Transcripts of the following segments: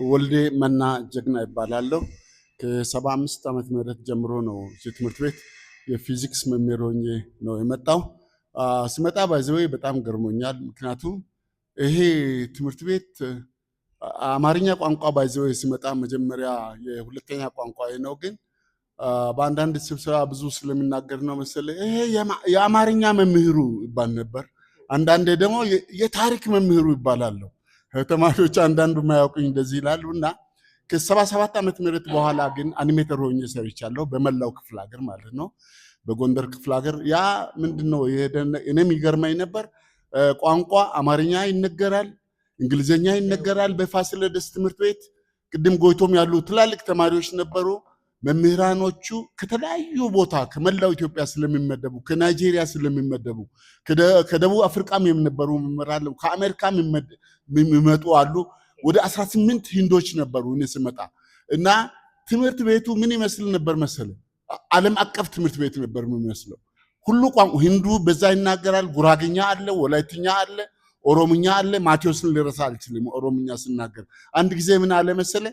ወልዴ መና ጀግና ይባላለሁ። ከ75 ዓመት ምህረት ጀምሮ ነው እዚህ ትምህርት ቤት የፊዚክስ መምህር ሆኜ ነው የመጣው። ስመጣ ባይዘዌ በጣም ገርሞኛል። ምክንያቱም ይሄ ትምህርት ቤት አማርኛ ቋንቋ ባይዘዌ ሲመጣ መጀመሪያ የሁለተኛ ቋንቋ ነው፣ ግን በአንዳንድ ስብሰባ ብዙ ስለሚናገር ነው መሰለኝ ይሄ የአማርኛ መምህሩ ይባል ነበር። አንዳንዴ ደግሞ የታሪክ መምህሩ ይባላል። ተማሪዎች አንዳንዱ የማያውቁኝ እንደዚህ ይላሉ። እና ከ77 ዓመት ምህረት በኋላ ግን አኒሜተር ሆኜ ሰርቻለሁ፣ በመላው ክፍለ ሀገር ማለት ነው። በጎንደር ክፍለ ሀገር ያ ምንድነው እኔም ይገርመኝ ነበር። ቋንቋ አማርኛ ይነገራል፣ እንግሊዘኛ ይነገራል በፋሲለደስ ትምህርት ቤት። ቅድም ጎይቶም ያሉ ትላልቅ ተማሪዎች ነበሩ። መምህራኖቹ ከተለያዩ ቦታ ከመላው ኢትዮጵያ ስለሚመደቡ፣ ከናይጄሪያ ስለሚመደቡ፣ ከደቡብ አፍሪካም የሚነበሩ መምህራን፣ ከአሜሪካም የሚመጡ አሉ። ወደ 18 ሂንዶች ነበሩ እኔ ስመጣ። እና ትምህርት ቤቱ ምን ይመስል ነበር መሰለ? ዓለም አቀፍ ትምህርት ቤት ነበር የሚመስለው። ሁሉ ቋንቋ ሂንዱ በዛ ይናገራል፣ ጉራግኛ አለ፣ ወላይትኛ አለ፣ ኦሮምኛ አለ። ማቴዎስን ልረሳ አልችልም ኦሮምኛ ስናገር። አንድ ጊዜ ምን አለ መሰለ?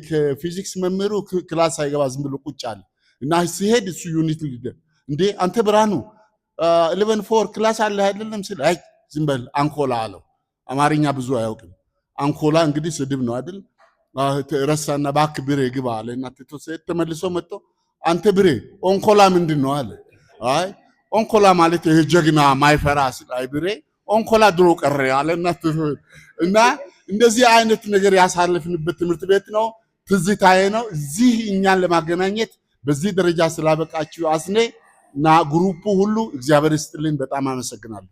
ከፊዚክስ መምህሩ ክላስ ሳይገባ ዝም ብሎ ቁጭ አለ እና ሲሄድ እሱ ዩኒት ሊደር እንዴ አንተ ብርሃኑ 11 ክላስ አለ አይደለም ሲል፣ አይ ዝም በል አንኮላ አለው። አማርኛ ብዙ አያውቅም። አንኮላ እንግዲህ ስድብ ነው አይደል? ረሳና ባክ ብሬ ግባ አለና ተመልሶ መጥቶ አንተ ብሬ ኦንኮላ ምንድን ነው አለ። አይ ኦንኮላ ማለት ይሄ ጀግና ማይፈራ ሲል፣ አይ ብሬ ኦንኮላ ድሮ ቀረ አለና እና እንደዚህ አይነት ነገር ያሳለፍንበት ትምህርት ቤት ነው። ትዝታዬ ነው። እዚህ እኛን ለማገናኘት በዚህ ደረጃ ስላበቃችሁ አስኔ እና ግሩፑ ሁሉ እግዚአብሔር ይስጥልኝ። በጣም አመሰግናለሁ።